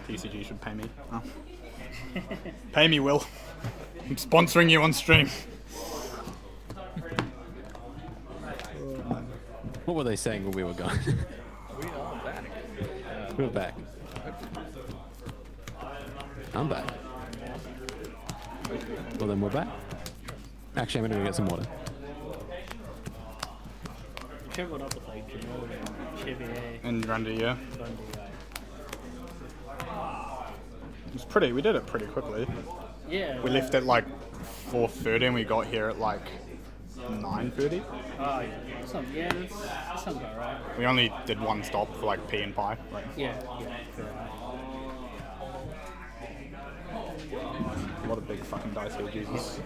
TCG should pay me. Oh. Pay me, Will. I'm sponsoring you on stream. What were they saying when we were gone? We are back. We're back. I'm back. Well, then we're back. Actually, I'm going to go get some water. Tripled up with like Jamal and Chevier. And Randy, yeah. Bundy, It was pretty. We did it pretty quickly. yeah. We left at like 4:30 and we got here at like 9:30. Oh, yeah. That sounds about right. We only did one stop for like pea and pie. Like, Yeah, right. a lot of big fucking dice here, Jesus.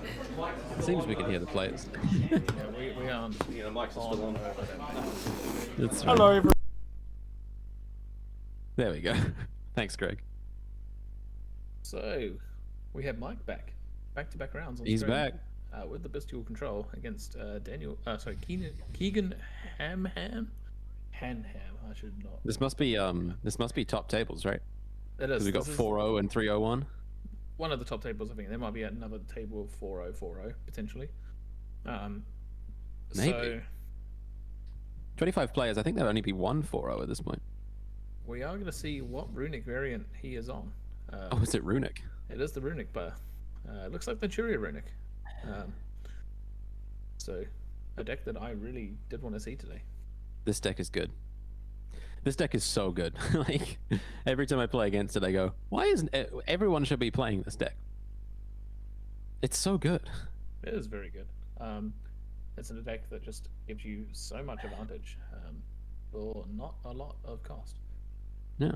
It seems we can hear the players. Yeah, we aren't. You know, Mike's still on. That's right. Hello, everyone. There we go. Thanks, Greg. So, we have Mike back. Back-to-back rounds on He's screen, back. with the Bystial control against Keegan Ham. I should not. This must be top tables, right? It is. Because we got This is 4-0 and 3-0-1. one of the top tables. I think there might be another table of 4-0, 4-0 potentially. Maybe. So 25 players. I think there'll only be one 4-0 at this point. we are going to see what Runick variant he is on. Oh, is it Runick? It is the Runick bar. It looks like the Churia Runick. So, a deck that I really did want to see today. This deck is good. This deck is so good. Like, every time I play against it, I go, why isn't everyone should be playing this deck? It's so good. It is very good. It's a deck that just gives you so much advantage for not a lot of cost. No.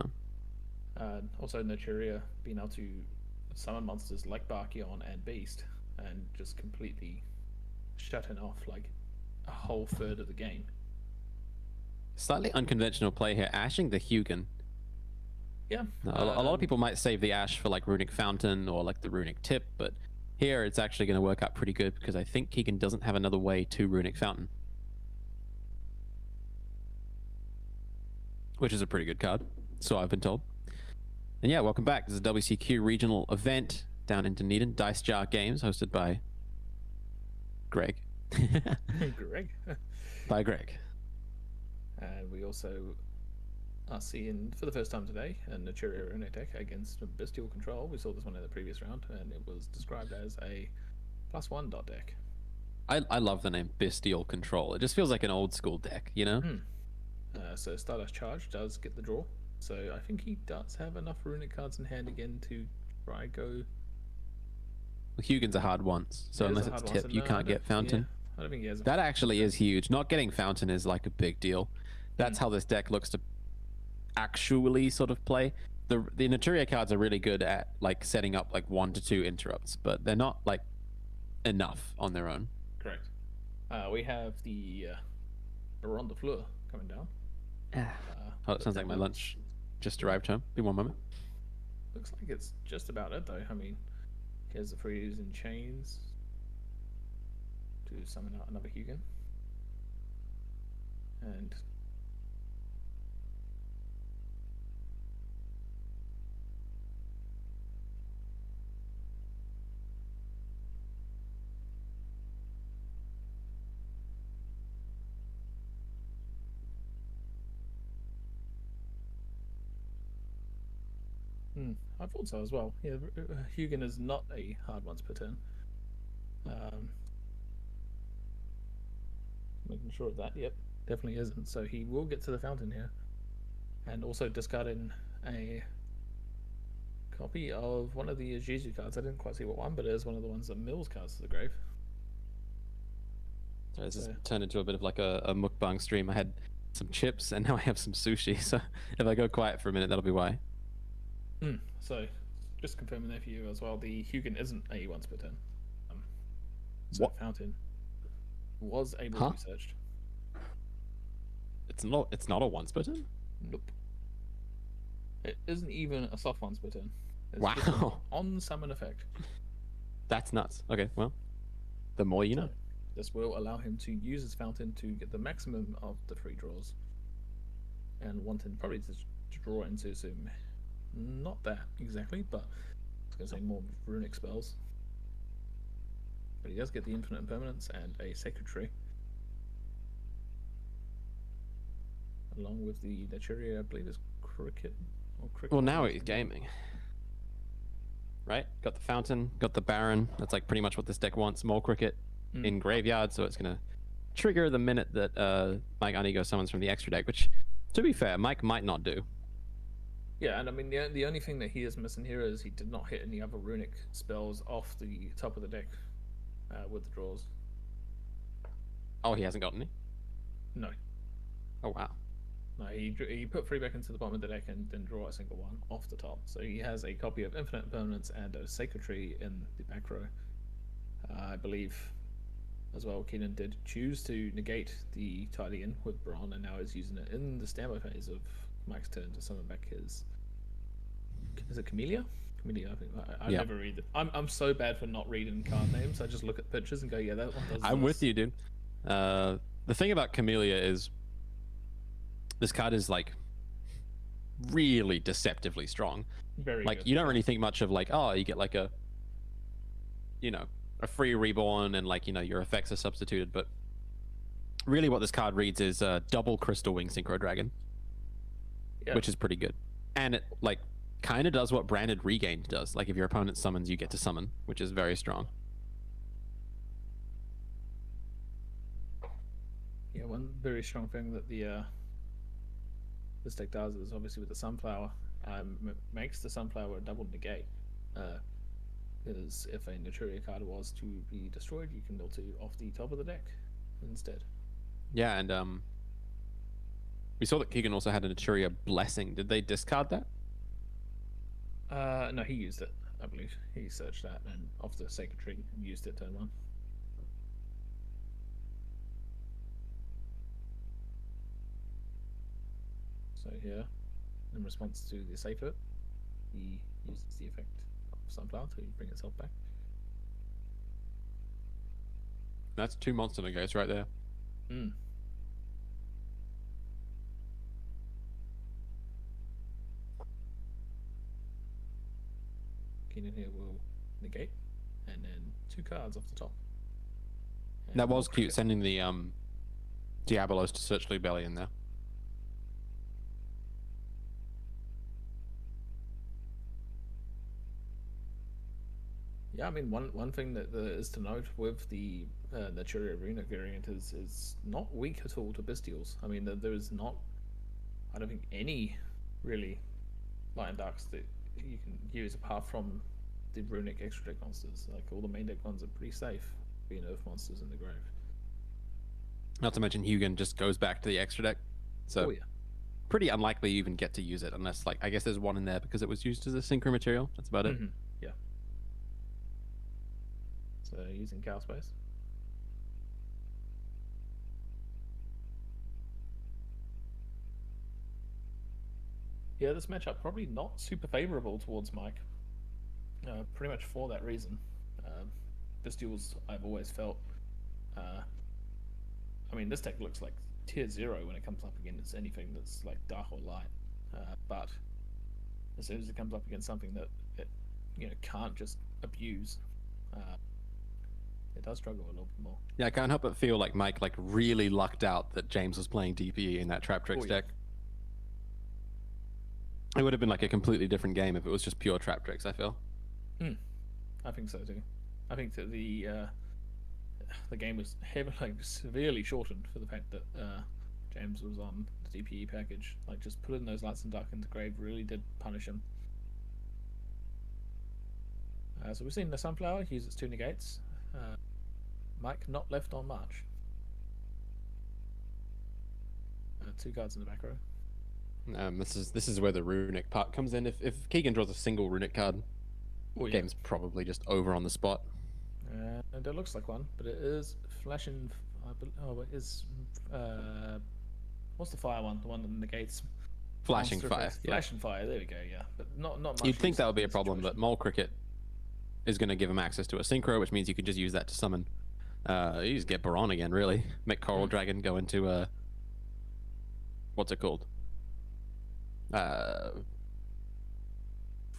Also, Naturia being able to summon monsters like Barkion and Beast and just completely shutting off like a whole third of the game. Slightly unconventional play here, ashing the Hugin. Yeah. Now, a lot of people might save the ash for like Runick Fountain or like the Runick Tip, but here it's actually going to work out pretty good because I think Keegan doesn't have another way to Runick Fountain. Which is a pretty good card, so I've been told. And yeah, welcome back. This is a WCQ regional event down in Dunedin, Dice Jar Games, hosted by Greg. Greg. By Greg. And we also are seeing, for the first time today, a Naturia Runick deck against Bystial Control. We saw this one in the previous round, and it was described as a +1 dot deck. I love the name Bystial Control. It just feels like an old school deck, you know? So Stardust Charge does get the draw. So I think he does have enough Runick cards in hand again to try go. Well, Hugin's a hard once, so It is unless a it's hard one, Tip, so you no, I can't don't- get Fountain. Yeah, I don't think he has. That actually is huge. Not getting Fountain is like a big deal. That's how this deck looks to actually sort of play. The Naturia cards are really good at like setting up like 1 to 2 interrupts, but they're not like enough on their own. Correct. We have the Baron de Fleur coming down. Oh, it sounds like my lunch just arrived home. Be one moment. Looks like it's just about it though. I mean, here's the freeze and chains to summon out another Hugin. And I thought so as well. Yeah, Hugin is not a hard once per turn. Making sure of that. Yep, definitely isn't. So he will get to the fountain here, and also discarding a copy of one of the Jizu cards. I didn't quite see what one, but it is one of the ones that mills cards to the grave. Sorry, this has turned into a bit of like a mukbang stream. I had some chips and now I have some sushi. So if I go quiet for a minute, that'll be why. So just confirming there for you as well. The Hugin isn't a once per turn. So What? fountain was able Huh? to be searched. It's not a once per turn? Nope. It isn't even a soft once per turn. It's just an Wow. on summon effect. That's nuts. Okay, well, the more you know. This will allow him to use his fountain to get the maximum of the free draws, and wanting probably to draw into some not that exactly, but I was going to say more runic spells. But he does get the infinite impermanence and a sacred tree. Along with the Naturia, I believe is cricket. Or cricket. Well, now he's gaming. Right? Got the fountain, got the Baron. That's like pretty much what this deck wants. More cricket in graveyard, so it's going to trigger the minute that Mike Unigo summons from the extra deck, which, to be fair, Mike might not do. Yeah, and I mean, the only thing that he is missing here is he did not hit any other runic spells off the top of the deck with the draws. Oh, he hasn't got any? No. Oh, wow. No, he put 3 back into the bottom of the deck and didn't draw a single one off the top. So he has a copy of Infinite Impermanence and a Sacred Tree in the back row. I believe, as well, Keenan did choose to negate the Tidian with Braun, and now is using it in the standby phase of Mike's turn to summon back his... Is it Camellia? Camellia, I think. I Yeah. never read it. I'm so bad for not reading card names. I just look at pictures and go, yeah, that one does I'm this. with you, dude. The thing about Camellia is this card is like really deceptively strong. Very Like good. you don't really think much of like, oh, you get like a, you know, a free reborn and like, you know, your effects are substituted, but really what this card reads is double Crystal Wing Synchro Dragon, Yeah. which is pretty good. And it like kind of does what Branded Regained does. Like if your opponent summons, you get to summon, which is very strong. Yeah, one very strong thing that the this deck does is obviously with the Sunflower, makes the Sunflower a double negate. Because if a Naturia card was to be destroyed, you can mill 2 off the top of the deck instead. Yeah, and we saw that Keegan also had a Naturia Blessing. Did they discard that? No, he used it, I believe. He searched that and off the Sacred Tree and used it turn 1. So here, in response to the safe hit, he uses the effect of Sunflower to bring itself back. That's 2 monster negates right there. Mm. Keenan here will negate, and then 2 cards off the top. And That was more cute, cricket. sending the Diabolos to search Blue Belly in there. Yeah, I mean, one thing that is to note with the Naturia Runick variant is not weak at all to Bystials. I mean, there is not, I don't think, any really light and darks that you can use apart from the Runick extra deck monsters. Like, all the main deck ones are pretty safe, being Earth monsters in the grave. Not to mention Hugin just goes back to the extra deck. So Oh, yeah. pretty unlikely you even get to use it unless, like, I guess there's one in there because it was used as a synchro material. That's about it. Mhm, yeah. So, using Cow Space. Yeah, this matchup probably not super favorable towards Mike. Pretty much for that reason. Bystials, I've always felt. I mean, this deck looks like tier 0 when it comes up against anything that's like dark or light. But as soon as it comes up against something that it can't just abuse, it does struggle a little bit more. Yeah, I can't help but feel like Mike like really lucked out that James was playing DPE in that Trap Tricks Oh, yeah. deck. It would have been like a completely different game if it was just pure Trap Tricks, I feel. I think so too. I think that the game was severely shortened for the fact that James was on the DPE package. Like, just putting those lights and dark into grave really did punish him. So we've seen the Sunflower use its 2 negates. Mike not left on march. 2 cards in the back row. This is where the Runick part comes in. If Keegan draws a single Runick card, Oh, yeah. game's probably just over on the spot. And it looks like one, but it is flashing. It is. What's the fire one? The one that negates. Flashing monster fire. effects? Yeah. Flashing fire. There we go. Yeah, but not much. You'd think use that would be in a problem, but situation. Mole Cricket is going to give him access to a synchro, which means you could just use that to summon. You just get Baron again, really. Make Coral Dragon go into what's it called?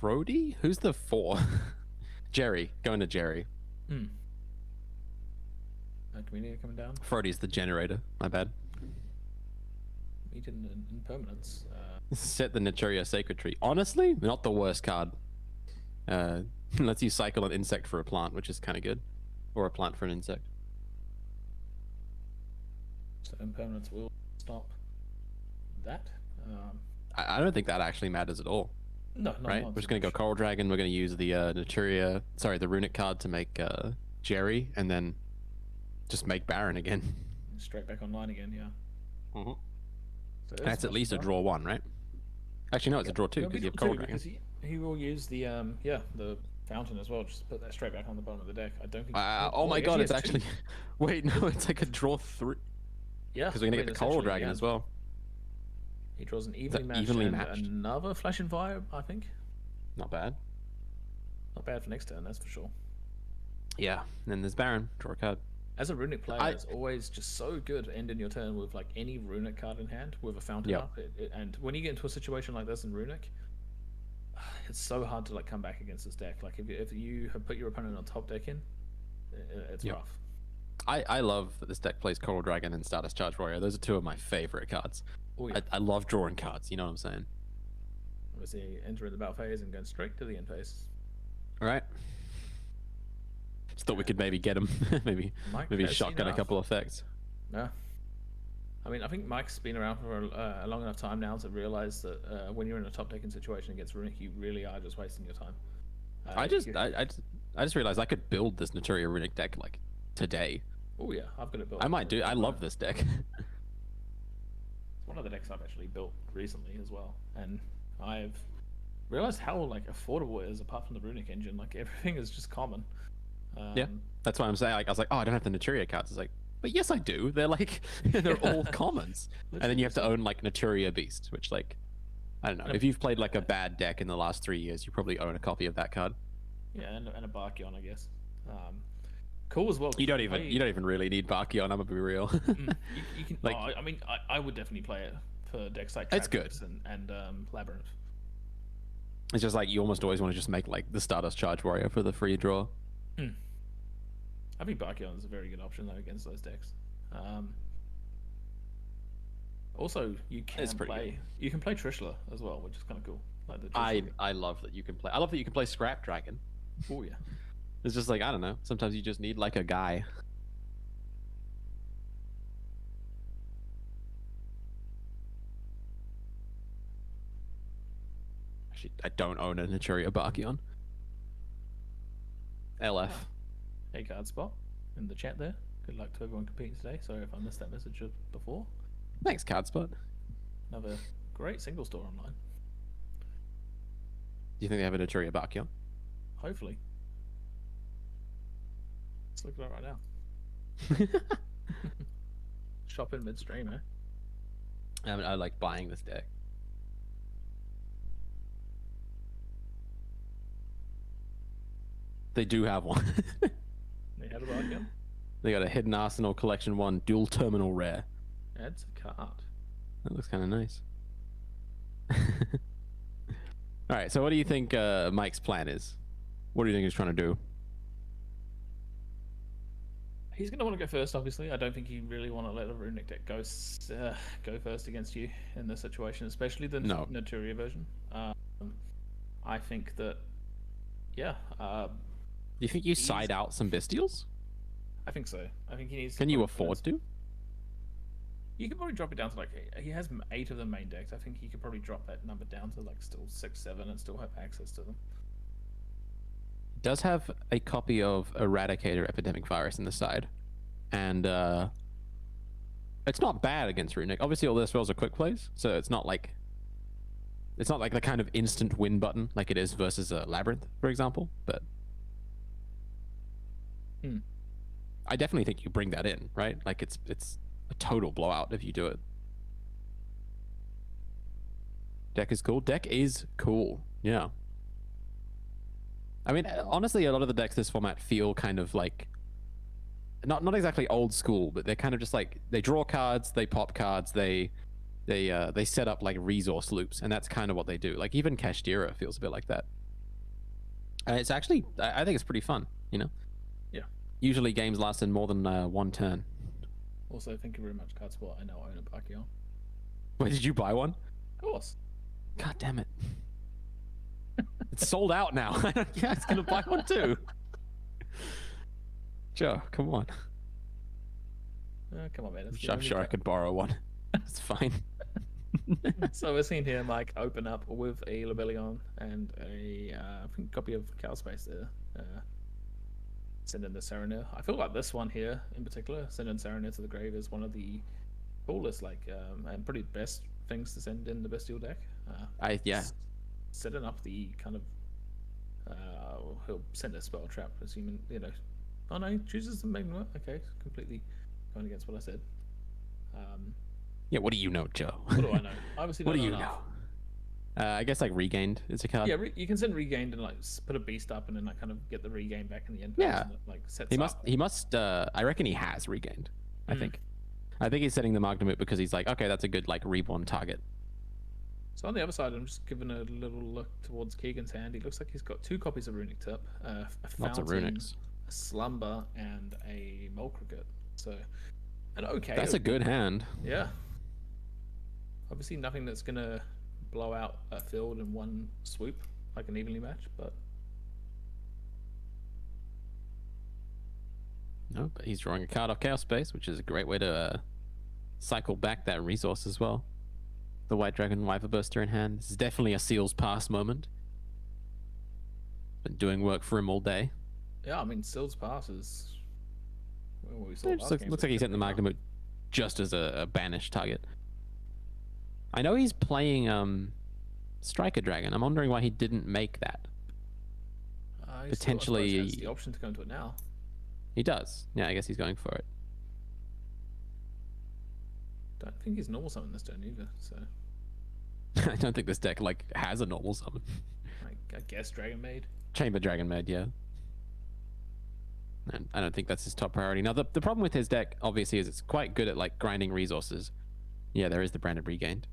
Frody? Who's the 4? Jerry. Going to Jerry. Community coming down. Frody's the generator. My bad. Meet in impermanence. Set the Naturia Sacred Tree. Honestly, not the worst card. Lets you cycle an insect for a plant, which is kind of good. Or a plant for an insect. So impermanence will stop that. I don't think that actually matters at all. No, Right? not We're just so going to go much. Coral Dragon. We're going to use the Naturia... Sorry, the Runick card to make Jerry. And then just make Baron again. Straight back online again, yeah. Mm-hmm. So That's at least a draw 1, right? Actually, no, it's a draw 2 It'll because be you have draw Coral two, Dragon. because he will use the the fountain as well. Just put that straight back on the bottom of the deck. I don't think. Oh my he god, it's has two. actually... Wait, no, it's like a draw 3. Yeah, Because we're going to I get mean, the Coral essentially, Dragon yeah. as well. He draws an that evenly matched evenly and matched? another Flash and Fire, I think. Not bad. Not bad for next turn, that's for sure. Yeah, and then there's Baron. Draw a card. As a Runic player, I- it's always just so good ending your turn with like any Runic card in hand with a fountain Yep. up. And when you get into a situation like this in Runic, it's so hard to like come back against this deck. Like if you have put your opponent on top deck in, it's Yep. rough. I love that this deck plays Coral Dragon and Stardust Charge Warrior. Those are 2 of my favorite cards. Oh yeah. I love drawing cards, you know what I'm saying? Obviously, entering the battle phase and going straight to the end phase. Alright. Just thought we could maybe get him. maybe Mike maybe has seen shotgun a enough. couple effects. Yeah. I mean, I think Mike's been around for a long enough time now to realize that when you're in a top decking situation against Runic, you really are just wasting your time. I just realized I could build this Naturia Runick deck like today. Oh yeah, I've got it built. I might do. I love this deck. It's one of the decks I've actually built recently as well, and I've realized how like affordable it is. Apart from the Runic engine, like everything is just common. Yeah, that's why I'm saying. Like, I was like, oh, I don't have the Naturia cards. It's like, but yes, I do. They're like, they're all commons. And then you have to own like Naturia Beast, which like, I don't know. If you've played like a bad deck in the last 3 years, you probably own a copy of that card. Yeah, and a Barkion, I guess. Cool as well. You don't even really need Barkion. I'm gonna be real. You can. Like- I mean, I would definitely play it for decks like It's good. Travis and Labyrinth. It's just like you almost always want to just make like the Stardust Charge Warrior for the free draw. I think Barkion is a very good option though against those decks. Also, you can It's pretty play. You can play Trishula as well, which is kind of cool. Like the I love that you can play. I love that you can play Scrap Dragon. Oh yeah. It's just like, I don't know. Sometimes you just need like a guy. Actually, I don't own a Naturia Barkion. LF. Hey, card spot in the chat there. Good luck to everyone competing today. Sorry if I missed that message before. Thanks, Card Spot. Do Another great single store online. you think they have a Naturia Barkion? Hopefully. Let's look at it right now. Shop in midstream, eh? I mean, I like buying this deck. They do have one. They had a Barkion. They got a Hidden Arsenal Collection 1 Dual Terminal Rare. Adds a card. That looks kind of nice. All right, so what do you think Mike's plan is? What do you think he's trying to do? He's going to want to go first, obviously. I don't think you really want to let a Runic deck go first against you in this situation, especially the No. Naturia version. I think that, yeah, Do you think you side out some Bystials? I think so. I think he needs. Can to you put afford first. to? You could probably drop it down to like he has 8 of the main decks. I think he could probably drop that number down to like still 6, 7, and still have access to them. Does have a copy of Eradicator Epidemic Virus in the side, and it's not bad against Runick. Obviously, all their spells are quick plays, so it's not like the kind of instant win button like it is versus a Labyrinth, for example. But I definitely think you bring that in, right? Like it's a total blowout if you do it. Deck is cool. Deck is cool. Yeah. I mean, honestly, a lot of the decks this format feel kind of like not exactly old school, but they're kind of just like they draw cards, they pop cards, they set up like resource loops, and that's kind of what they do. Like even Kashtira feels a bit like that. It's actually, I think it's pretty fun, you know? Yeah. Usually games last in more than one turn. Also, thank you very much, Card Sport. I now own a Bystial. Wait, did you buy one? Of course. God damn it. It's sold out now. Yeah, it's gonna buy one too. Joe, come on. Come on, man. I'm sure I could borrow one. It's fine. So we're seeing here Mike open up with a Labellion and a I think copy of Cow Space there. Send in the Serenair. I feel like this one here in particular, send in Serenair to the grave, is one of the coolest, and pretty best things to send in the Bystial deck. Yeah. Setting up the kind of he'll send a spell trap, assuming Oh no, he chooses to make work. Okay, completely going against what I said. Yeah, what do you know, Joe? What do I know? Obviously, What do don't you enough. know? I guess like Regained is a card. Yeah, you can send Regained and put a beast up and then kind of get the regain back in the end. Yeah. And it, sets He up. must. I reckon he has Regained. I think he's setting the Magnamut because he's like, okay, that's a good reborn target. So on the other side, I'm just giving a little look towards Keegan's hand. He looks like he's got 2 copies of Runick Tip, a Lots of Fountain, Runicks. a Slumber, and a Mole Cricket. So, an okay. That's a good hand. Yeah. Obviously, nothing that's gonna blow out a field in one swoop like an evenly match, but No, but he's drawing a card off Chaos Space, which is a great way to cycle back that resource as well. The White Dragon Wyver Burster in hand. This is definitely a Seal's Pass moment. Been doing work for him all day. yeah, I mean, Sild's Pass is. Well, we saw It just looks like he's hitting the Magnamut just as a banished target. I know he's playing Striker Dragon. I'm wondering why he didn't make that. Potentially- He has the option to go into it now. He does. Yeah, I guess he's going for it. Don't think he's normal summon this turn either. So I don't think this deck has a normal summon. I guess Dragon Maid. Chamber Dragon Maid, yeah. And I don't think that's his top priority. Now, the problem with his deck, obviously, is it's quite good at grinding resources. Yeah, there is the Branded Regained.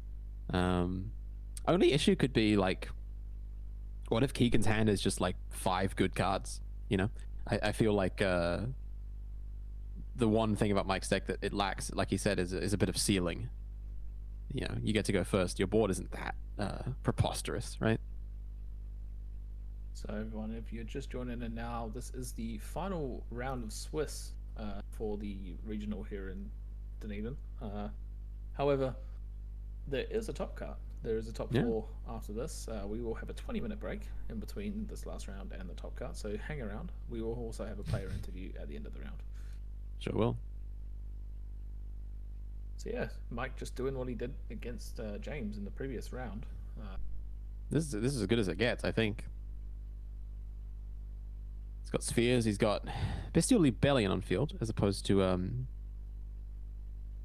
Only issue could be what if Keegan's hand is just 5 good cards? You know, I feel like the one thing about Mike's deck that it lacks, like he said, is a bit of ceiling. You know, you get to go first. Your board isn't that preposterous, right? So everyone, if you're just joining in now, this is the final round of Swiss for the regional here in Dunedin. However, there is a top cut. There is a top 4 after this. We will have a 20-minute break in between this last round and the top cut, so hang around. We will also have a player interview at the end of the round. Sure will. So yeah, Mike just doing what he did against James in the previous round. This is as good as it gets, I think. He's got spheres. He's got Bystial Rebellion on field, as opposed to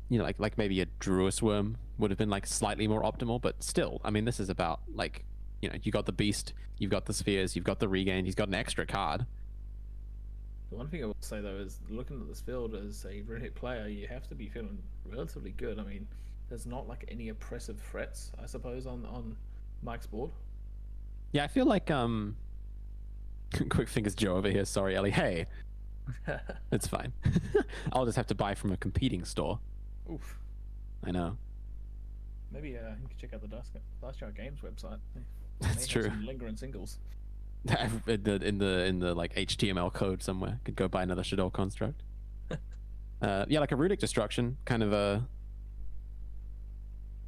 like maybe a Druis Worm would have been slightly more optimal, but still, I mean, this is about you got the Beast, you've got the spheres, you've got the regain, he's got an extra card. The one thing I will say though is looking at this field as a Runick player, you have to be feeling relatively good. I mean, there's not any oppressive threats, I suppose, on Mike's board. Yeah, I feel like quick fingers Joe over here. Sorry, Ellie. Hey, it's fine. I'll just have to buy from a competing store. Oof. I know. Maybe you can check out the Last Year Games website. They That's may have true. some lingering singles. in the HTML code somewhere. Could go buy another Shadow construct. Yeah, like a Runick Destruction, kind of a.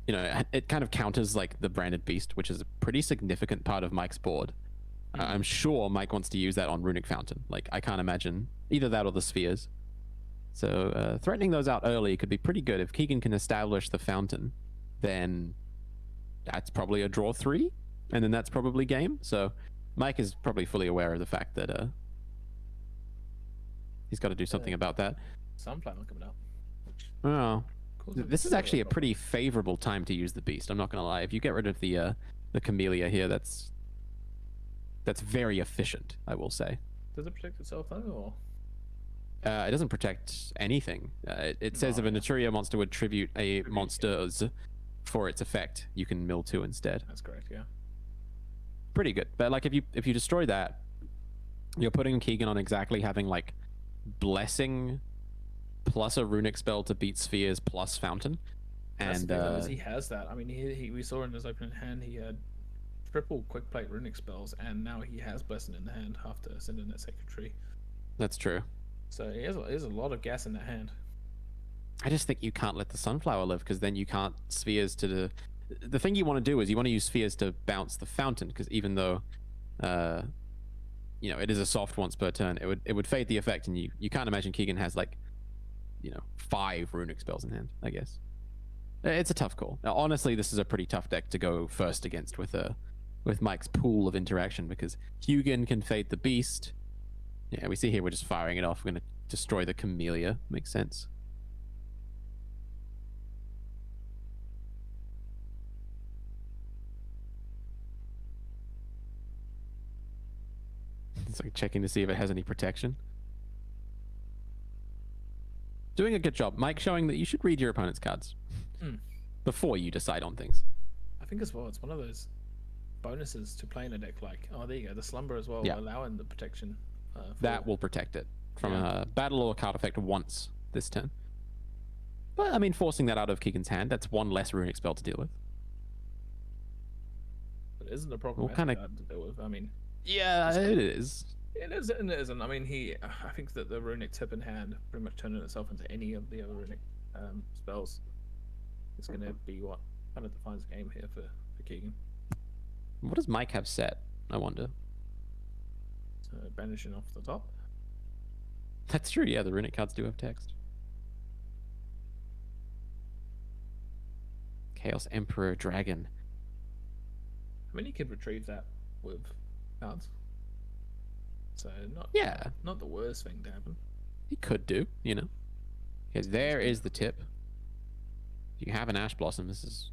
It kind of counters the Branded Beast, which is a pretty significant part of Mike's board. I'm sure Mike wants to use that on Runick Fountain. I can't imagine either that or the spheres. So threatening those out early could be pretty good. If Keegan can establish the Fountain, then that's probably a draw 3, and then that's probably game. So Mike is probably fully aware of the fact that he's got to do something about that. Sunflower coming up. Which Oh, causes this is bit of actually a problem. pretty favorable time to use the Beast. I'm not gonna lie. If you get rid of the Camellia here, that's very efficient, I will say. Does it protect itself though, or? It doesn't protect anything. It says if a Naturia monster would tribute a monster's for its effect, you can mill 2 instead. That's correct, yeah. Pretty good. But if you destroy that, you're putting Keegan on exactly having like Blessing plus a Runic spell to beat Spheres plus Fountain. That's And the thing, though, is he has that. I mean, we saw in his opening hand he had triple quick plate Runic spells, and now he has Blessing in the hand after sending that secretary. that's true. So he has a lot of gas in that hand. I just think you can't let the Sunflower live, because then you can't Spheres to the thing you want to do is you want to use Spheres to bounce the Fountain, because even though you know, it is a soft once per turn, it would fade the effect, and you can't imagine Keegan has like, you know, 5 Runic spells in hand, I guess. It's a tough call. Now, honestly, this is a pretty tough deck to go first against with Mike's pool of interaction, because Hugin can fade the Beast. Yeah, we see here we're just firing it off. We're going to destroy the Camellia. Makes sense. It's like checking to see if it has any protection. Doing a good job. Mike showing that you should read your opponent's cards before you decide on things. I think as well, it's one of those bonuses to playing a deck like, oh, there you go, the Slumber as well, Yeah. allowing the protection. That will protect it from Yeah. a battle or card effect once this turn. But, I mean, forcing that out of Keegan's hand, that's one less Runic spell to deal with. But it isn't a problem kinda- card to deal with. I mean, Yeah, it is. it is and it isn't. I mean, I think that the Runic tip in hand, pretty much turning itself into any of the other Runic spells, is going to be what kind of defines the game here for Keegan. What does Mike have set, I wonder? So banishing off the top. That's true, yeah, the Runic cards do have text. Chaos Emperor Dragon. I mean, you could retrieve that with cards. So not the worst thing to happen. He could do, you know. Because there is the tip. If you have an Ash Blossom, this is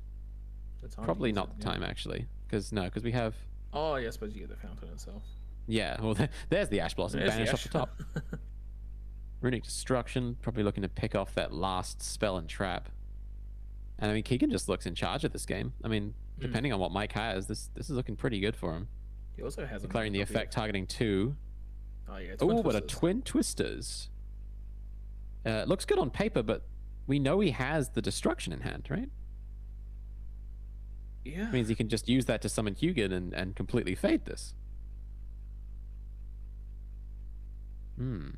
The time to probably use not it, the yeah. time, actually. Because we have... Oh, yeah, I suppose you get the fountain itself. Yeah, well, there's the Ash Blossom. There's the Banish off ash. the top. Runic Destruction, probably looking to pick off that last spell and trap. And I mean, Keegan just looks in charge of this game. I mean, depending on what Mike has, this is looking pretty good for him. He also has Declaring the another copy effect targeting 2. of- Oh, yeah, Oh, but a Twisters. Twin Twisters. Looks good on paper, but we know he has the Destruction in hand, right? Yeah. Means he can just use that to summon Hugin and completely fade this. And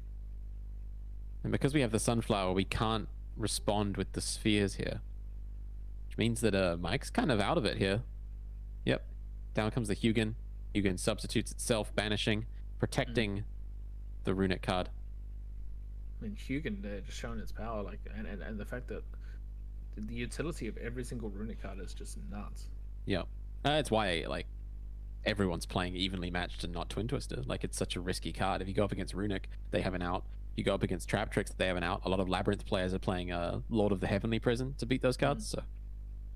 because we have the Sunflower, we can't respond with the Spheres here. Which means that Mike's kind of out of it here. Yep. Down comes the Hugin. Hugin substitutes itself, banishing, protecting the Runic card. I mean, Hugin there just showing its power, like, and the fact that the utility of every single Runic card is just nuts. Yep. That's why, like, everyone's playing evenly matched and not Twin Twister. Like, it's such a risky card. If you go up against Runic, they have an out. You go up against Trap Tricks, they have an out. A lot of Labyrinth players are playing Lord of the Heavenly Prison to beat those cards. So,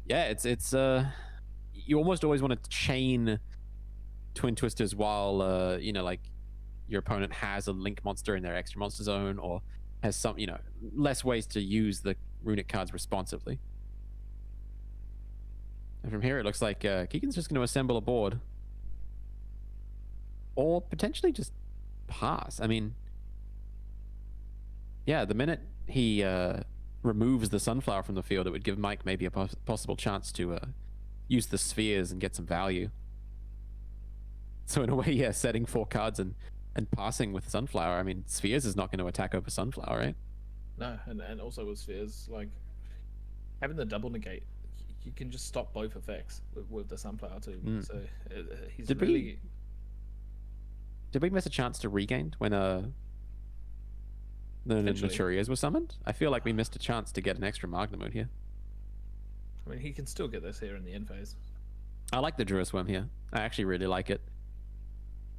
yeah, it's you almost always want to chain Twin Twisters while you know, like, your opponent has a Link monster in their extra monster zone, or has some, you know, less ways to use the Runic cards responsibly. And from here, it looks like Keegan's just going to assemble a board. Or potentially just pass. I mean, yeah, the minute he removes the Sunflower from the field, it would give Mike maybe a possible chance to use the Spheres and get some value. So in a way, yeah, setting 4 cards and passing with Sunflower. I mean, Spheres is not going to attack over Sunflower, right? No, and also with Spheres, like, having the double negate, you can just stop both effects with the Sunflower too. So he's Did really... we miss a chance to regain when the Potentially. Naturias were summoned? I feel like we missed a chance to get an extra Magnamode here. I mean, he can still get this here in the end phase. I like the Druid Worm here. I actually really like it.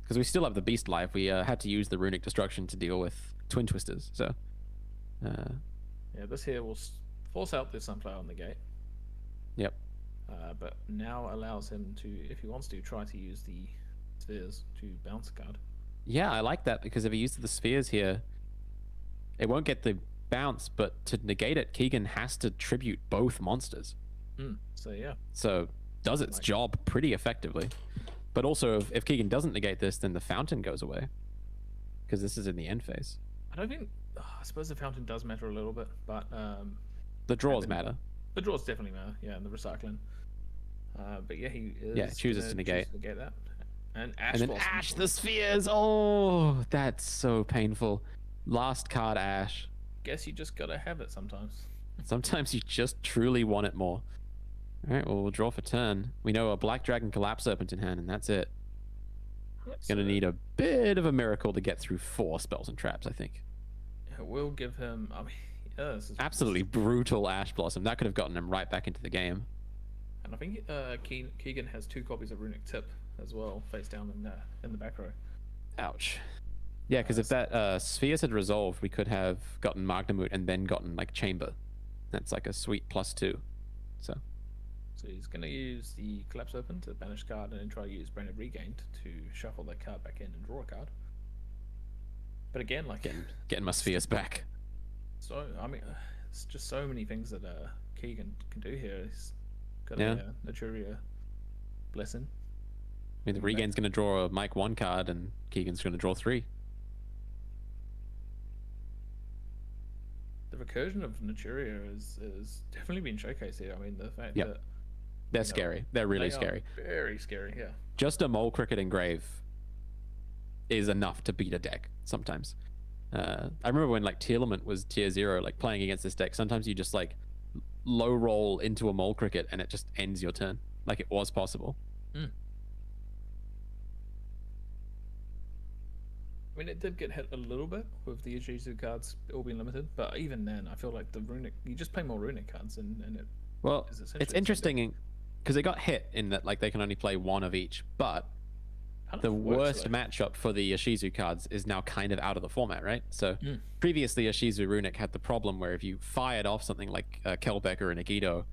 Because we still have the Beast life. We had to use the Runic Destruction to deal with Twin Twisters. So, Yeah, this here will force out the Sunflower on the gate. Yep. But now allows him to, if he wants to, try to use the Spheres to bounce a card. Yeah, I like that, because if he uses the Spheres here, it won't get the bounce, but to negate it, Keegan has to tribute both monsters. So yeah, So does its job pretty effectively. But also, if Keegan doesn't negate this, then the Fountain goes away. because this is in the end phase. I don't think. I suppose the fountain does matter a little bit, but The draws matter. the draws definitely matter. Yeah, and the recycling. But yeah, he is. Yeah, chooses to negate. That. And Ash. And then Blossom. Ash the spheres. Oh, that's so painful. Last card, Ash. Guess you just gotta have it sometimes. Sometimes you just truly want it more. All right, well, we'll draw for turn. We know a Black Dragon Collapse Serpent in hand, and that's it. Yep, Gonna need a bit of a miracle to get through 4 spells and traps, I think. We'll give him. I mean, yeah, this is Absolutely brutal Ash Blossom. That could have gotten him right back into the game. And I think Keegan has 2 copies of Runick Tip as well, face down in the back row. Ouch. Yeah, because if that Spheres had resolved, we could have gotten Magnamut and then gotten like Chamber. That's like a sweet +2. So he's going to use the Collapse Open to banish card and then try to use Brain of Regained to shuffle that card back in and draw a card. But again, like getting my Spheres back. So I mean, it's just so many things that Keegan can do here. He's got Yeah. a Naturia Blessing. I mean, the Regain's going to draw a Mike 1 card, and Keegan's going to draw 3. The recursion of Naturia is definitely been showcased here. I mean, the fact Yep. that They're scary. They're really they are scary. very scary. Yeah. Just a Mole Cricket Engrave is enough to beat a deck sometimes. I remember when like Tearlament was tier 0, like playing against this deck, sometimes you just like low roll into a Mole Cricket and it just ends your turn. Like it was possible. I mean, it did get hit a little bit with the Ishizu cards all being limited, but even then, I feel like the Runick, you just play more Runick cards and it. Well, is essentially it's the same interesting because it got hit in that like they can only play 1 of each, but Kind the of works, worst though. matchup for the Ishizu cards is now kind of out of the format, right? So previously Ishizu Runick had the problem where if you fired off something like Kelbeck or a Nagito,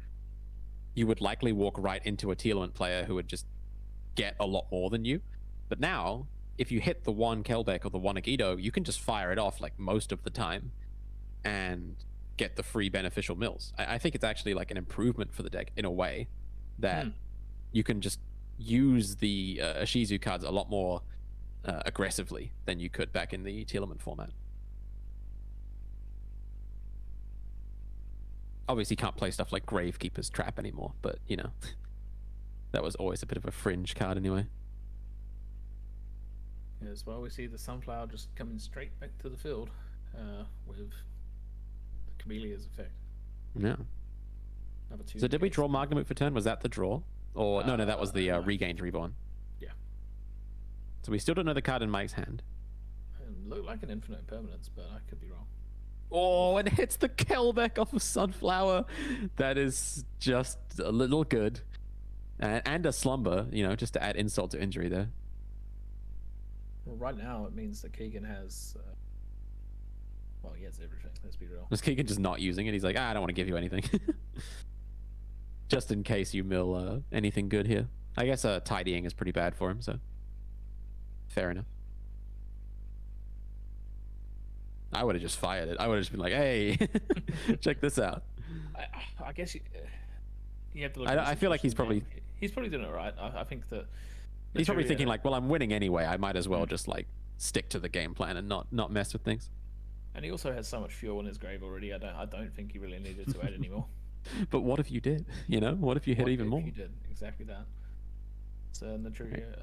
you would likely walk right into a Tearlament player who would just get a lot more than you. But now, if you hit the 1 Kelbeck or the 1 Nagito, you can just fire it off like most of the time and get the free beneficial mills. I think it's actually like an improvement for the deck in a way that you can just use the Ishizu cards a lot more aggressively than you could back in the Tearlament format. Obviously can't play stuff like Gravekeeper's Trap anymore, but you know, that was always a bit of a fringe card anyway. As well, we see the Sunflower just coming straight back to the field with the Camellia's effect. Yeah. Number 2. So did we draw Magnamut for turn? Was that the draw? Or no, that was the no. Regained Reborn. Yeah. So we still don't know the card in Mike's hand. It looked like an infinite permanence, but I could be wrong. Oh, and hits the Kelbeck off of Sunflower. That is just a little good. And a Slumber, you know, just to add insult to injury there. Well, right now it means that Keegan has. Well, he has everything. Let's be real. Was Keegan just not using it? He's like, I don't want to give you anything. Just in case you mill anything good here. I guess tidying is pretty bad for him, so fair enough. I would have just fired it. I would have just been like, hey, check this out. I guess you have to look. I feel like he's probably doing it right. I think that he's probably Naturia- thinking like, well, I'm winning anyway. I might as well just like stick to the game plan and not mess with things. And he also has so much fuel in his grave already. I don't think he really needed to add any more. But what if you did? You know, what if you hit What even if more? You did exactly that. So Naturia,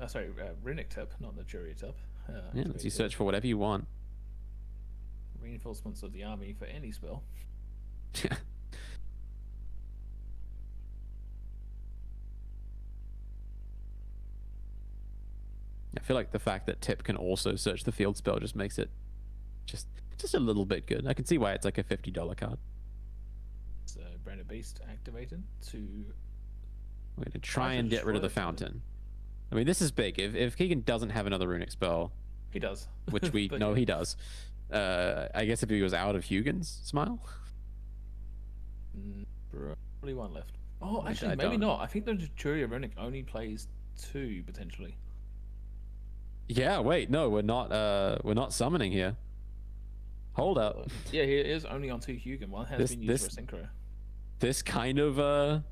Runick Tip, not Naturia Tip. Yeah, lets you search for whatever you want. Reinforcements of the army for any spell. I feel like the fact that Tip can also search the field spell just makes it just a little bit good. I can see why it's like a $50 card. So Branded Beast activated to. We're going to try Try to and get rid of the destroy it. fountain. I mean, this is big. If Keegan doesn't have another runic spell, He does. which we But know yeah. he does, I guess if he was out of Hugin's Smile, Probably 1 left. Oh, Which actually, I maybe don't. not. I think the Naturia Runick only plays 2 potentially. yeah. Wait, no, we're not summoning here. Hold up. Yeah, he is only on 2 Hugin. 1 has been used for a synchro. This kind of That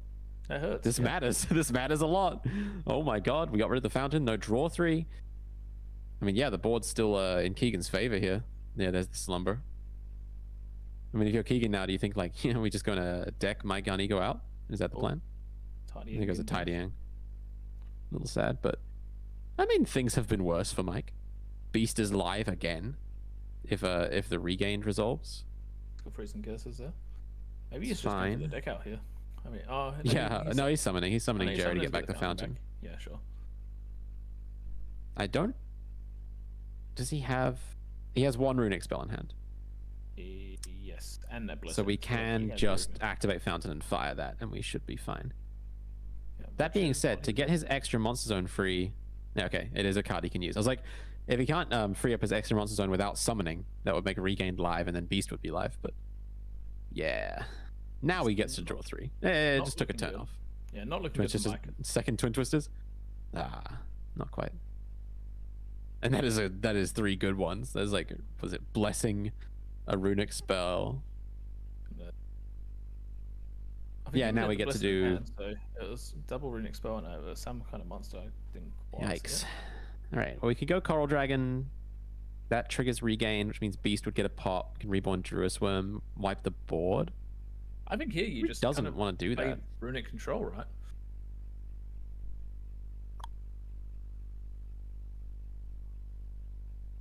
hurts. this matters. This matters a lot. Oh my god, we got rid of the fountain. No draw 3. I I mean, yeah, the board's still in Keegan's favor here. Yeah, there's the slumber. I mean, if you're Keegan now, do you think like, we just going to deck my Gunny go out? Is that the plan? I think it was a tidying. A little sad, but I mean, things have been worse for Mike. Beast is live again. If the regained resolves. Go through some curses there. Maybe he's It's just going fine. to the deck out here. I mean, Yeah, no, he's summoning. He's summoning he's Jerry to summoning get back the fountain. back. Yeah, sure. I don't. Does he have? He has one runic spell in hand, Yes, and a blessing. so we He can has just everything. activate fountain and fire that, and we should be fine. Yeah, That being Blessing's said, not to his- get his extra monster zone free, yeah, okay, it is a card he can use. I was like, if he can't free up his extra monster zone without summoning, that would make regained live, and then Beast would be live. But yeah, now he gets to draw 3. It Not just took a looking turn good. off. Yeah, not looking Twin good for Twisters, Mike. second Twin Twisters. Ah, not quite. And that is 3 good ones. There's like, was it Blessing, a runic spell? I think Yeah, he now had we the get to blessing in do- hand, so it was double runic spell and some kind of monster. I didn't quite see Yikes. it. All right, well, we could go Coral Dragon. That triggers regain, which means Beast would get a pop, can reborn Druisworm, wipe the board. I think here you Who just doesn't kind of want to do play that? runic control, right?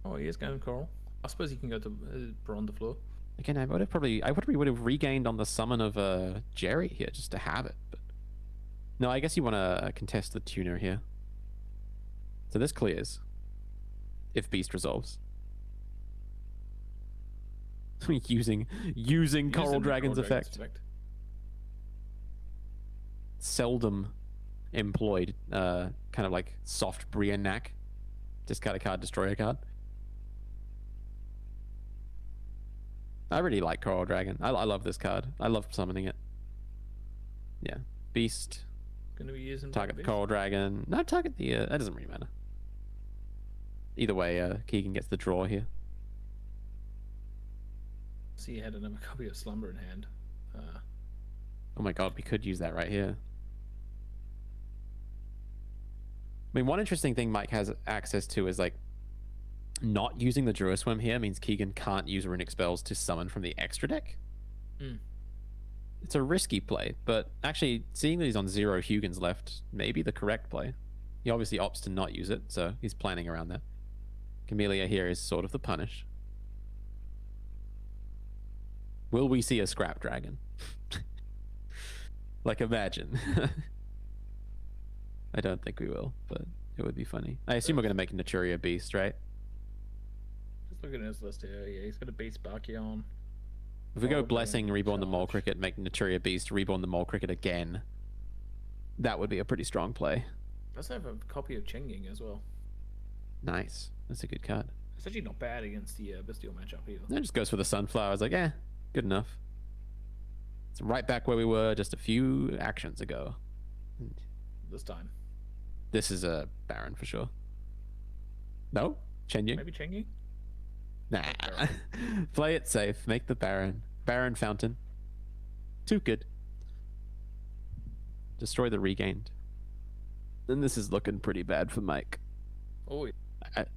Oh, he is going coral. I suppose he can go to Bron the floor. Again, I probably would have regained on the summon of Jerry here just to have it. But no, I guess you want to contest the tuner here. So this clears if Beast resolves. using Coral Using the Dragon's effect. Seldom employed. Kind of like soft Briannac. Discard a card, destroy a card. I really like Coral Dragon. I love this card. I love summoning it. Yeah. Beast. Going to be using Target the Beast. Coral Dragon. No, target the... that doesn't really matter. Either way, Keegan gets the draw here. See, he had another copy of Slumber in hand. Oh my god, we could use that right here. I mean, one interesting thing Mike has access to is like not using the Druisworm here means Keegan can't use runic spells to summon from the extra deck. Mm. It's a risky play, but actually seeing that he's on 0 Hugins left may be the correct play. He obviously opts to not use it, so he's planning around that. Camellia here is sort of the punish. Will we see a scrap dragon? Like, imagine. I don't think we will, but it would be funny. I assume we're going to make Naturia Beast, right? Just looking at his list here. Yeah, he's got a Beast Barkion. If we go Coral Blessing, Dragon, Reborn the Mole Charge. Cricket, make Naturia Beast, Reborn the Mole Cricket again, that would be a pretty strong play. Does have a copy of Chenging as well. Nice. That's a good card. It's actually not bad against the Bystial matchup either. That just goes for the Sunflower. I was like, good enough. It's right back where we were just a few actions ago. This time. This is a Baron for sure. No? Chenyu? Maybe Chenging? Nah. Play it safe. Make the Baron. Baron Fountain. Too good. Destroy the regained. Then this is looking pretty bad for Mike. Oh, yeah.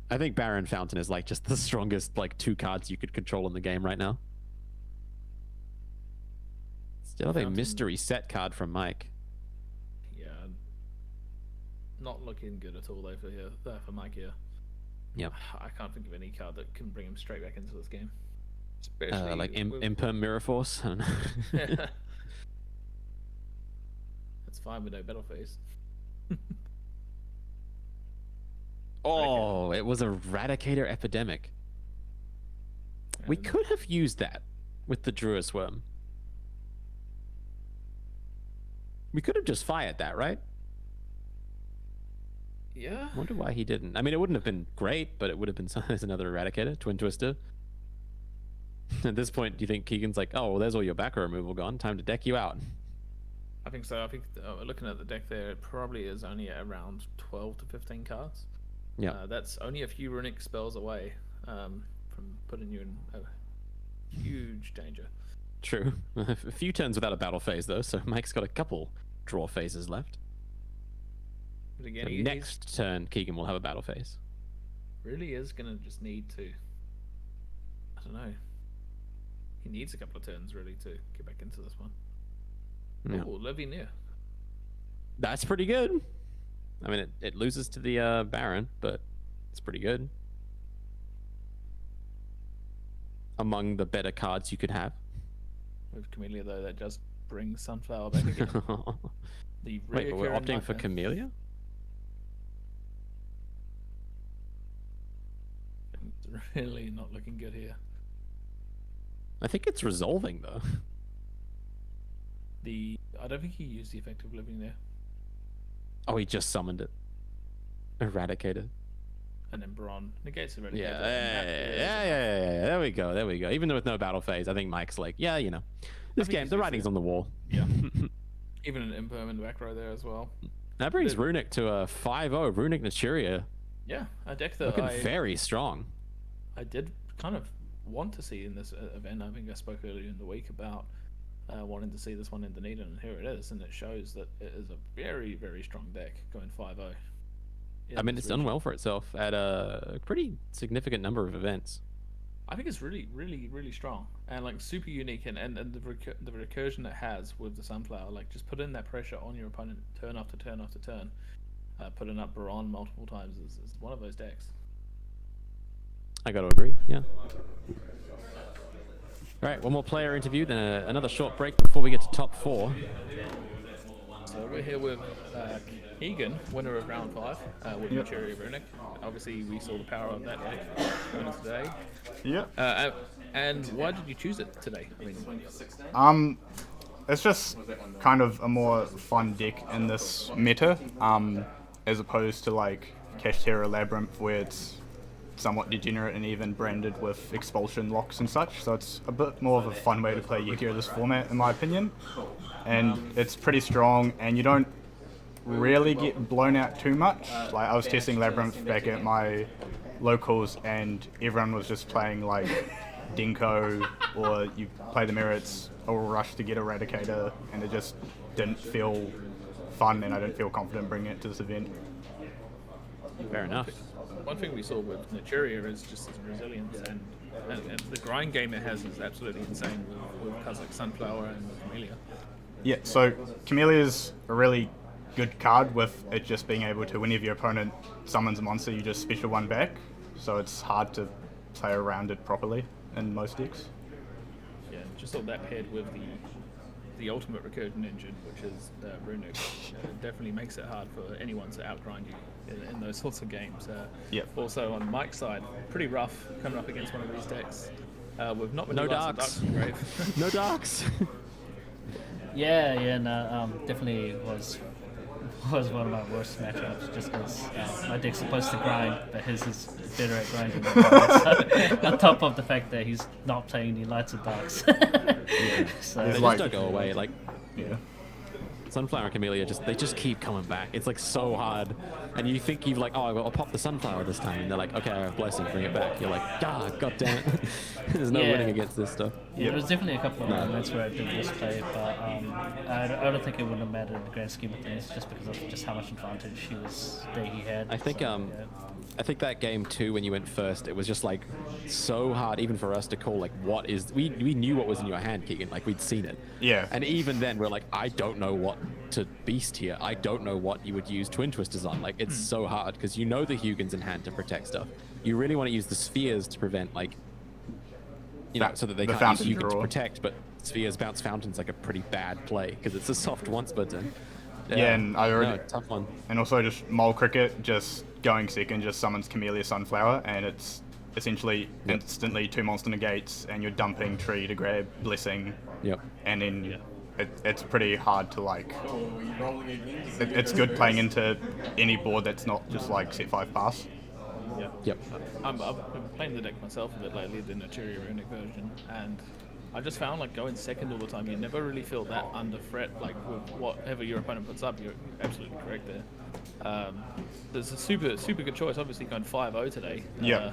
I think Baron Fountain is like just the strongest like 2 cards you could control in the game right now. Still have a Fountain- mystery set card from Mike. Yeah. Not looking good at all though for here, for Mike here. Yep. I can't think of any card that can bring him straight back into this game. Especially Like with- Imperm Mirror Force. I don't know. That's fine with no battle phase. Oh, it was Eradicator Epidemic. We And- could have used that with the Druisworm. We could have just fired that, right? Yeah. I wonder why he didn't. I mean, it wouldn't have been great, but it would have been as another Eradicator, Twin Twister. At this point, do you think Keegan's like, oh, well, there's all your backer removal gone. Time to deck you out. I think so. I think looking at the deck there, it probably is only around 12 to 15 cards. Yeah. That's only a few runic spells away from putting you in a huge danger. True. A few turns without a battle phase, though, so Mike's got a couple draw phases left. But again, So next turn, Keegan will have a battle phase. really is gonna just need to. I don't know. He needs a couple of turns really to get back into this one. Yeah. Oh, Levy near. That's pretty good. I mean, it loses to the Baron, but it's pretty good. Among the better cards you could have. With Camellia though, that does bring Sunflower back again. The Wait, but we're reoccurring opting for nightmare. Camellia? It's really not looking good here. I think it's resolving though. I don't think he used the effective living there. Oh, he just summoned it. Eradicated. And then Bron negates it. Yeah, yeah. There we go. Even though with no battle phase, I think Mike's like, yeah, you know, this think game, he's the just writing's on the wall. Yeah. Even an imperm in the back row there as well. That brings Runick to a 5-0. Runick Naturia Yeah, a deck that looking very strong. I did kind of want to see in this event. I think I spoke earlier in the week about wanting to see this one in Dunedin, and here it is, and it shows that it is a very, very strong deck going 5-0. I mean, it's done well for itself at a pretty significant number of events. I think it's really, really, really strong and like super unique, and the recursion it has with the Sunflower, like just putting that pressure on your opponent turn after turn after turn, putting up Baron multiple times is one of those decks. I got to agree, yeah. All right, one more player interview, then another short break before we get to top 4. So we're here with Egan, winner of round 5, with Cherry Runick. Obviously, we saw the power of that deck going today. Yeah. And why did you choose it today? I mean, It's just kind of a more fun deck in this meta, as opposed to like Kashtera Labyrinth, where it's somewhat degenerate and even branded with expulsion locks and such. So it's a bit more of a fun way to play Yu-Gi-Oh! This format, in my opinion. And it's pretty strong, and you don't really get blown out too much. Like I was testing Labyrinth back at my locals, and everyone was just playing like Dinko, or you play the Merits or Rush to get Eradicator, and it just didn't feel fun, and I didn't feel confident bringing it to this event. Fair enough. one thing we saw with Naturia is just its resilience, and the grind game it has is absolutely insane with cards like Sunflower and Camellia. Yeah, so Chamelea's a really good card with it just being able to, whenever your opponent summons a monster, you just special one back. So it's hard to play around it properly in most decks. Yeah, just thought that paired with the ultimate recursion engine, which is Runick, definitely makes it hard for anyone to outgrind you in those sorts of games. Yep. Also on Mike's side, pretty rough coming up against one of these decks with not many No darks darks. in the grave. No darks. Definitely was one of my worst matchups, just because my deck's supposed to grind, but his is better at grinding than mine. So, on top of the fact that he's not playing any lights or darks. So They like- just don't go away. Like Yeah. Sunflower and Camellia, they just keep coming back. It's like so hard, and you think you've like, oh, I'll pop the Sunflower this time, and they're like, okay, I have Blessing, bring it back. You're like, ah, god damn it. There's no Yeah. winning against this stuff. there was definitely a couple of moments where I did misplay, but I don't think it would have mattered in the grand scheme of things, just because of just how much advantage he had. I think So, I think that game too, when you went first, it was just like so hard even for us to call like what is we knew what was in your hand, Keegan, like we'd seen it. Yeah. And even then we're like, I don't know what to beast here. I don't know what you would use Twin Twisters on. Like it's so hard because you know the Hugin's in hand to protect stuff. You really want to use the spheres to prevent like so that they The can't fountain use Hugin to draw. protect, but spheres bounce fountain's like a pretty bad play because it's a soft once button. Yeah, and I already, no, tough one. and also just Mole Cricket just going second just summons Camellia Sunflower, and it's essentially instantly 2 monster negates, and you're dumping Tree to grab Blessing, Yep. and then it's pretty hard to like. It's good playing into any board that's not just like set 5 pass. Yeah. Yep. I've been playing the deck myself a bit lately, the Naturia Runick version, and I just found like going second all the time, you never really feel that under threat, like with whatever your opponent puts up. You're absolutely correct there. There's a super good choice, obviously going 5-0 today. Yeah.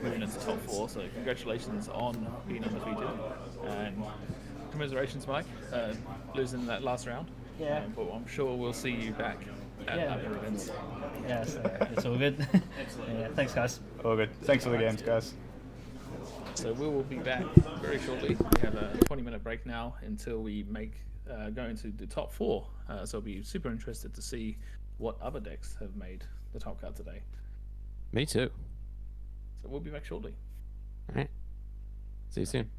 Moving into top 4, so congratulations on being undefeated. And commiserations, Mike, losing that last round. Yeah. But I'm sure we'll see you back at Yeah. other events. Yeah, so it's all good. Yeah, thanks, guys. All good. Thanks for the games, guys. So we will be back very shortly. We have a 20-minute break now until we go into the top 4. So I'll be super interested to see what other decks have made the top card today. Me too. So we'll be back shortly. All right. See you soon.